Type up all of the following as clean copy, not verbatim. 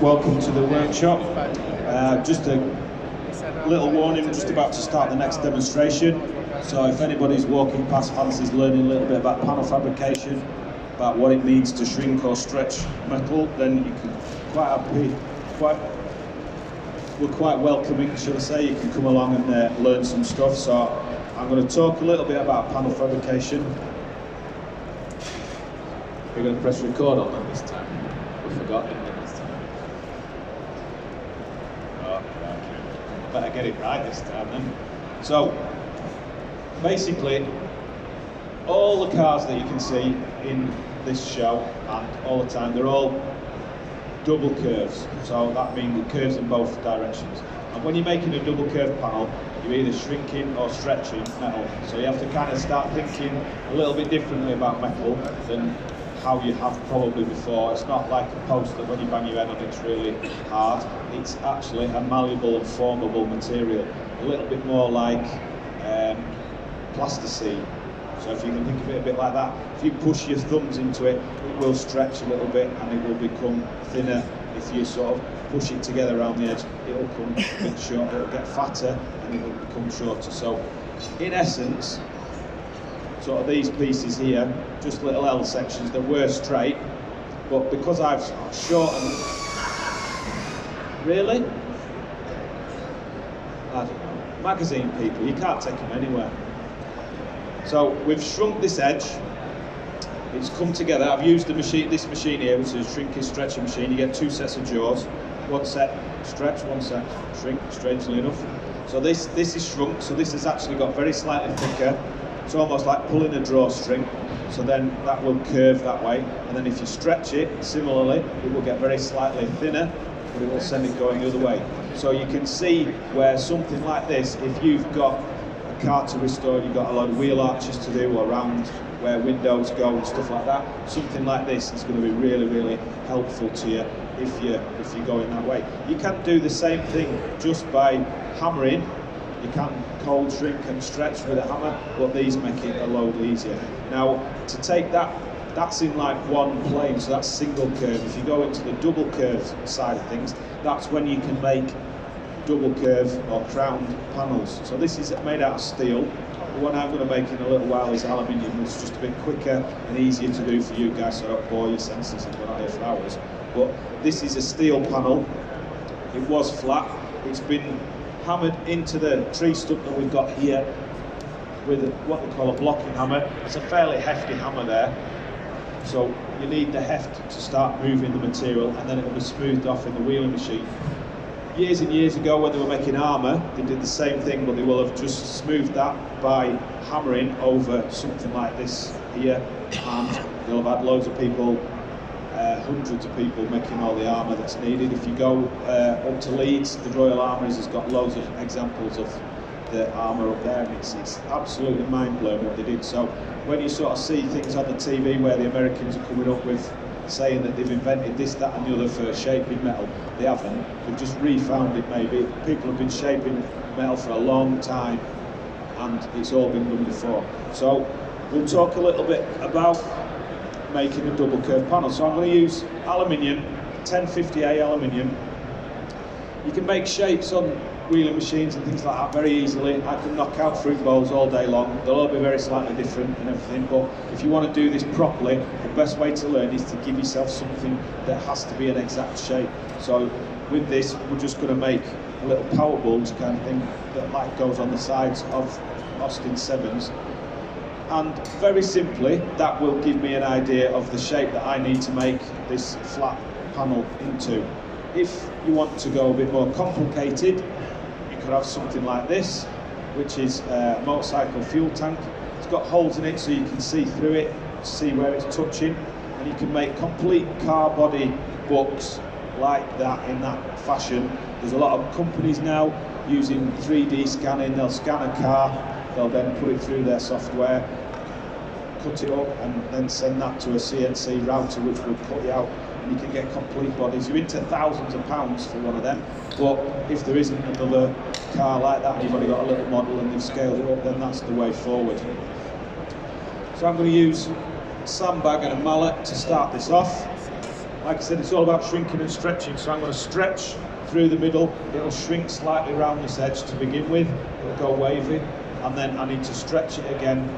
welcome to the workshop. Just a little warning, just about to start the next demonstration. So if anybody's walking past fancies learning a little bit about panel fabrication, about what it means to shrink or stretch metal, then you can we're quite welcoming, should I say. You can come along and learn some stuff. So I'm going to talk a little bit about panel fabrication. We're going to press record on that this time. We forgot it this time. Oh, right. Better get it right this time then. So, basically, all the cars that you can see in this show and all the time, they're all double curves. So that means it curves in both directions. And when you're making a double curve panel, you're either shrinking or stretching metal. So you have to kind of start thinking a little bit differently about metal than how you have probably before. It's not like a post that when you bang your head on it's really hard. It's actually a malleable and formable material. A little bit more like plasticine. So if you can think of it a bit like that, if you push your thumbs into it, it will stretch a little bit and it will become thinner. If you sort of push it together around the edge, it'll come a bit short, it'll get fatter and it will become shorter. So in essence, sort of these pieces here, just little L sections that were straight, but because I've shortened, really? I don't know. Magazine people, you can't take them anywhere. So we've shrunk this edge, it's come together. I've used this machine here, which is a shrinking stretching machine. You get two sets of jaws, one set stretch, one set shrink, strangely enough. So this is shrunk, so this has actually got very slightly thicker. It's almost like pulling a drawstring, so then that will curve that way. And then if you stretch it, similarly, it will get very slightly thinner, but it will send it going the other way. So you can see where something like this, if you've got a car to restore, you've got a lot of wheel arches to do around where windows go and stuff like that, something like this is going to be really, really helpful to you if you're going that way. You can do the same thing just by hammering. You can cold shrink and stretch with a hammer, but these make it a load easier. Now, to take that's in like one plane, so that's single curve. If you go into the double curve side of things, that's when you can make double curve or crowned panels. So this is made out of steel. The one I'm going to make in a little while is aluminium. It's just a bit quicker and easier to do for you guys, so I don't bore your senses and go on here for hours. But this is a steel panel. It was flat. It's been hammered into the tree stump that we've got here with what they call a blocking hammer. It's a fairly hefty hammer there, so you need the heft to start moving the material, and then it will be smoothed off in the wheeling machine. Years and years ago, when they were making armour, they did the same thing, but they will have just smoothed that by hammering over something like this here, and they'll have had loads of people, hundreds of people making all the armour that's needed. If you go up to Leeds, the Royal Armouries has got loads of examples of the armour up there, and it's absolutely mind-blowing what they did. So when you sort of see things on the TV where the Americans are coming up with saying that they've invented this, that and the other for shaping metal, they haven't. They've just refound it maybe. People have been shaping metal for a long time and it's all been done before. So we'll talk a little bit about making a double curve panel. So I'm going to use aluminium, 1050A aluminium. You can make shapes on wheeling machines and things like that very easily. I can knock out fruit bowls all day long. They'll all be very slightly different and everything, but if you want to do this properly, the best way to learn is to give yourself something that has to be an exact shape. So with this, we're just going to make a little power bulge kind of thing that like goes on the sides of Austin 7s. And very simply, that will give me an idea of the shape that I need to make this flat panel into. If you want to go a bit more complicated, you could have something like this, which is a motorcycle fuel tank. It's got holes in it so you can see through it, see where it's touching, and you can make complete car body books like that in that fashion. There's a lot of companies now using 3D scanning. They'll scan a car, they'll then put it through their software, cut it up, and then send that to a CNC router, which will cut you out. You can get complete bodies. You're into thousands of pounds for one of them, but if there isn't another car like that and you've only got a little model and they've scaled it up, then that's the way forward. So I'm going to use a sandbag and a mallet to start this off. Like I said, it's all about shrinking and stretching, so I'm going to stretch through the middle. It'll shrink slightly around this edge to begin with, it'll go wavy, and then I need to stretch it again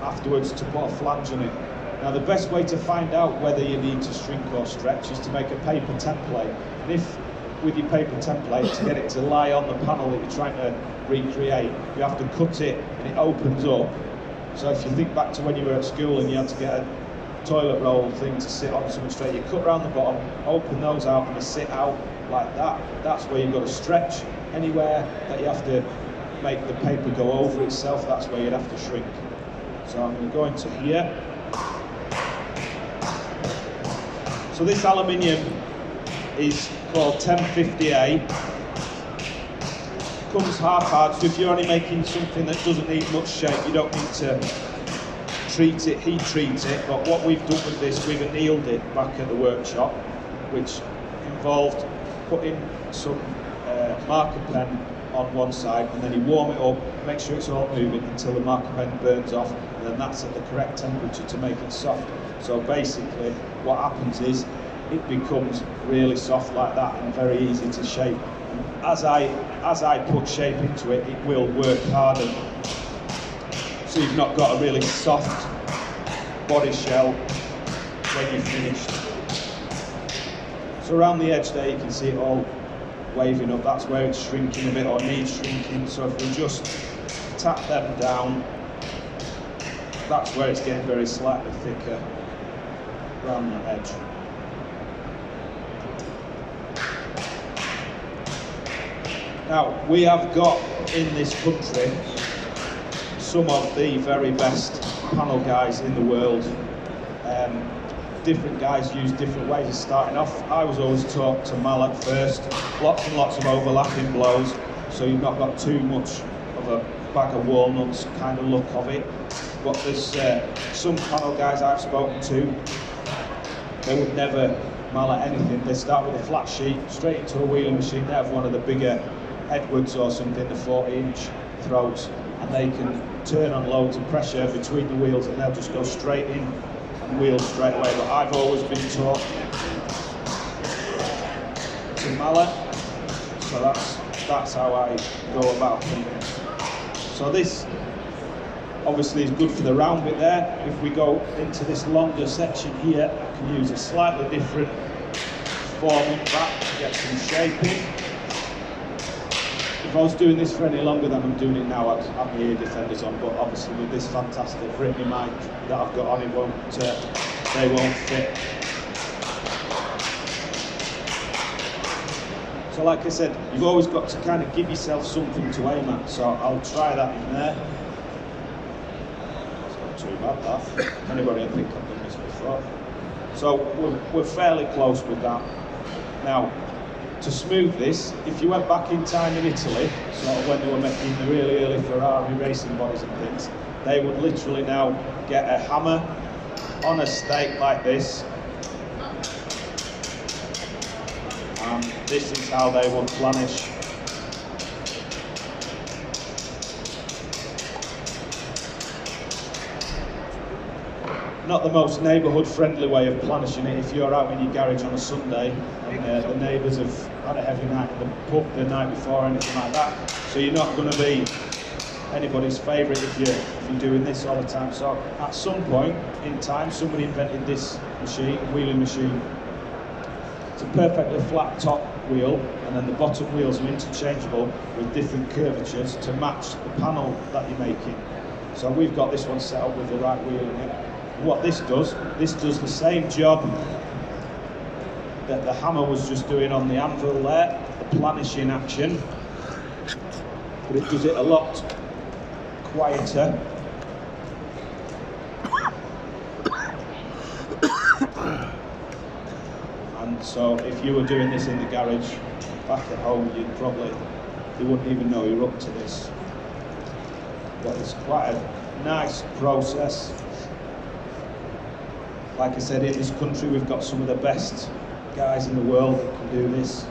afterwards to put a flange on it. Now the best way to find out whether you need to shrink or stretch is to make a paper template. And if with your paper template, to get it to lie on the panel that you're trying to recreate, you have to cut it and it opens up. So if you think back to when you were at school and you had to get a toilet roll thing to sit on something straight, you cut around the bottom, open those out and they sit out like that. That's where you've got to stretch. Anywhere that you have to make the paper go over itself, that's where you'd have to shrink. So I'm going to go into here. So this aluminium is called 1050A. Comes half hard, so if you're only making something that doesn't need much shape, you don't need to treat it, heat treat it. But what we've done with this, we've annealed it back at the workshop, which involved putting some marker pen on one side, and then you warm it up, make sure it's all moving until the marker pen burns off, and then that's at the correct temperature to make it soft. So basically what happens is it becomes really soft like that and very easy to shape. And as I put shape into it, it will work harder. So you've not got a really soft body shell when you're finished. So around the edge there you can see it all waving up. That's where it's shrinking a bit or needs shrinking. So if we just tap them down, that's where it's getting very slightly thicker around the edge. Now, we have got in this country some of the very best panel guys in the world. Different guys use different ways of starting off. I was always taught to mallet first, lots and lots of overlapping blows, so you've not got too much of a bag of walnuts kind of look of it. But there's some panel guys I've spoken to, they would never mallet anything. They start with a flat sheet, straight into a wheeling machine. They have one of the bigger Edwards or something, the 40-inch throats, and they can turn on loads of pressure between the wheels and they'll just go straight in and wheel straight away. But I've always been taught to mallet, so that's how I go about things. So this obviously is good for the round bit there. If we go into this longer section here, I can use a slightly different forming back to get some shaping. If I was doing this for any longer than I'm doing it now, I'd have my ear defenders on, but obviously with this fantastic Britney mic that I've got on, it won't, they won't fit. So like I said, you've always got to kind of give yourself something to aim at, so I'll try that in there. It's not too bad that. Anybody will think I've done this before. So we're fairly close with that. Now, to smooth this, if you went back in time in Italy, sort of when they were making the really early Ferrari racing bodies and things, they would literally now get a hammer on a stake like this, and this is how they would planish. Not the most neighbourhood friendly way of planishing it if you're out in your garage on a Sunday and the neighbours have had a heavy night in the pub the night before or anything like that. So you're not going to be anybody's favourite if you're doing this all the time. So at some point in time somebody invented this machine, wheeling machine. It's a perfectly flat top wheel and then the bottom wheels are interchangeable with different curvatures to match the panel that you're making. So we've got this one set up with the right wheel in it. What this does the same job that the hammer was just doing on the anvil there, the planishing action, but it does it a lot quieter. And so if you were doing this in the garage back at home, you wouldn't even know you're up to this. But it's quite a nice process. Like I said, in this country we've got some of the best guys in the world that can do this.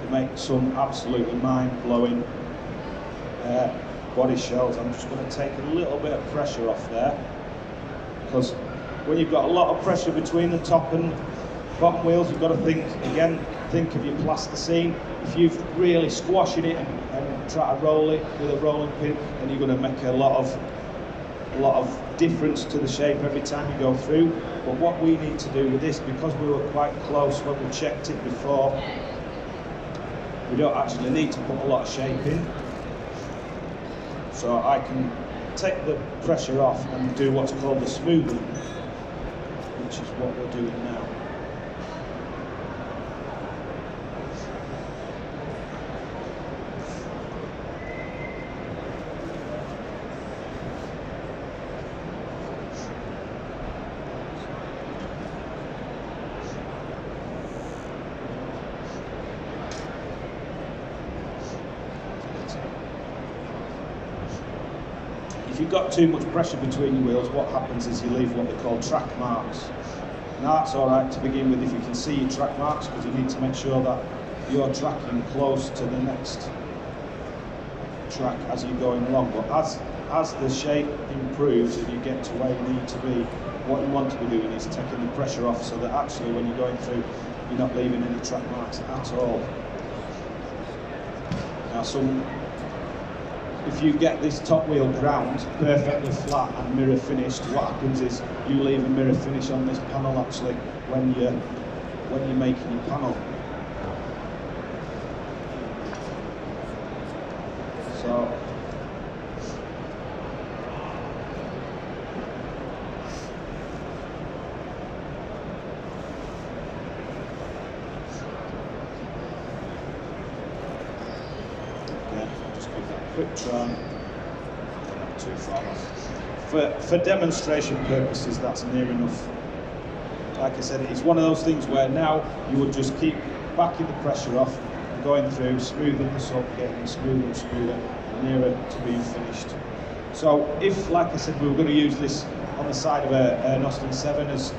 They make some absolutely mind-blowing body shells. I'm just going to take a little bit of pressure off there because when you've got a lot of pressure between the top and bottom wheels, you've got to think of your plasticine. If you're really squashing it and try to roll it with a rolling pin, then you're going to make a lot of difference to the shape every time you go through. But what we need to do with this, because we were quite close when we checked it before, we don't actually need to put a lot of shape in. So I can take the pressure off and do what's called the smoothing, which is what we're doing now. If you've got too much pressure between your wheels, what happens is you leave what they call track marks. Now that's alright to begin with if you can see your track marks, because you need to make sure that you're tracking close to the next track as you're going along. But as the shape improves and you get to where you need to be, what you want to be doing is taking the pressure off, so that actually when you're going through, you're not leaving any track marks at all. Now if you get this top wheel ground perfectly flat and mirror finished, what happens is you leave a mirror finish on this panel actually when you're making your panel. So quick try, not too far off. For demonstration purposes, that's near enough. Like I said, it's one of those things where now you would just keep backing the pressure off, going through, smoothing this up, getting smoother and smoother, and nearer to being finished. So if, like I said, we were going to use this on the side of an Austin 7 as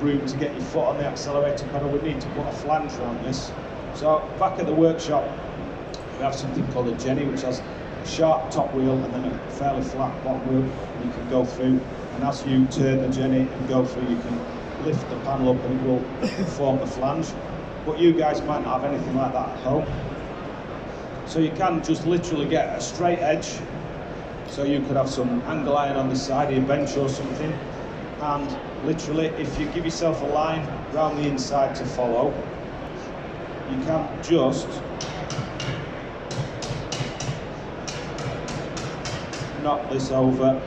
room to get your foot on the accelerator pedal, we need to put a flange around this. So back at the workshop, we have something called a Jenny, which has a sharp top wheel and then a fairly flat bottom wheel, and you can go through, and as you turn the Jenny and go through, you can lift the panel up and it will form the flange. But you guys might not have anything like that at home. So you can just literally get a straight edge. So you could have some angle iron on the side of your bench or something, and literally if you give yourself a line around the inside to follow, you can just knock this over.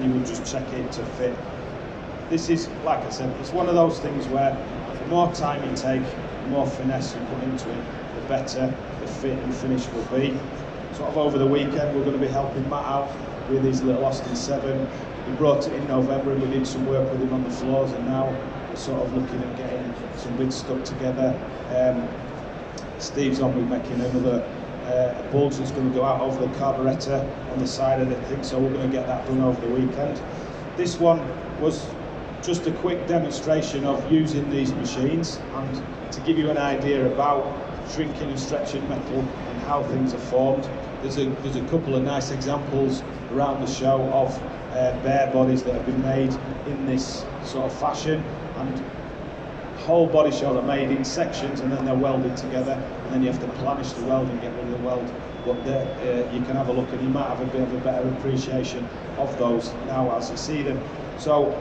You would just check it to fit. This is, like I said, it's one of those things where the more time you take, the more finesse you put into it, the better the fit and finish will be. Sort of over the weekend, we're going to be helping Matt out with his little Austin 7. We brought it in November and we did some work with him on the floors, and now we're sort of looking at getting some bits stuck together. Steve's on with making another a bulge that's going to go out over the carburettor on the side of the thing, so we're going to get that done over the weekend. This one was just a quick demonstration of using these machines and to give you an idea about shrinking and stretching metal and how things are formed. There's a couple of nice examples around the show of bare bodies that have been made in this sort of fashion, and whole body shells are made in sections and then they're welded together, and then you have to planish the weld and get rid of the weld. But you can have a look and you might have a bit of a better appreciation of those now as you see them. So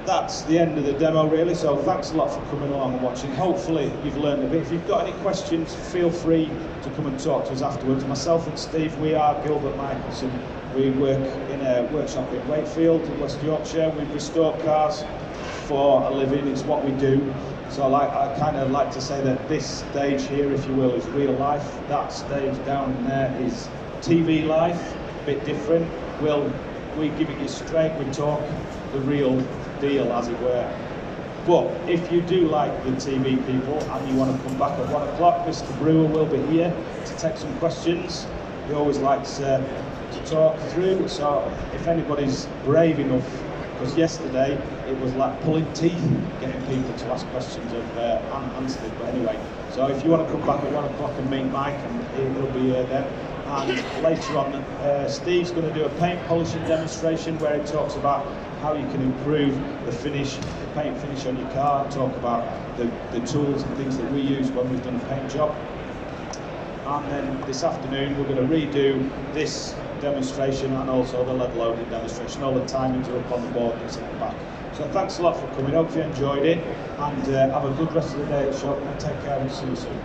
that's the end of the demo really, so thanks a lot for coming along and watching. Hopefully you've learned a bit. If you've got any questions, feel free to come and talk to us afterwards. Myself and Steve, we are Gilbert Michelson. We work in a workshop in Wakefield, West Yorkshire. We restore cars for a living, it's what we do. So I kind of like to say that this stage here, if you will, is real life. That stage down there is TV life, a bit different. We give it you straight, we talk the real deal, as it were. But if you do like the TV people and you want to come back at 1 o'clock, Mr. Brewer will be here to take some questions. He always likes to talk through, so if anybody's brave enough, because yesterday it was like pulling teeth getting people to ask questions of answered it. But anyway, so if you want to come back at 1 o'clock and meet Mike, and he'll be here then. And later on, Steve's going to do a paint polishing demonstration where he talks about how you can improve the finish, the paint finish on your car, talk about the tools and things that we use when we've done a paint job. And then this afternoon we're going to redo this demonstration and also the lead loading demonstration. All the timings are up on the board that's at the back. So thanks a lot for coming. Hope you enjoyed it, and have a good rest of the day at the shop, and take care and see you soon.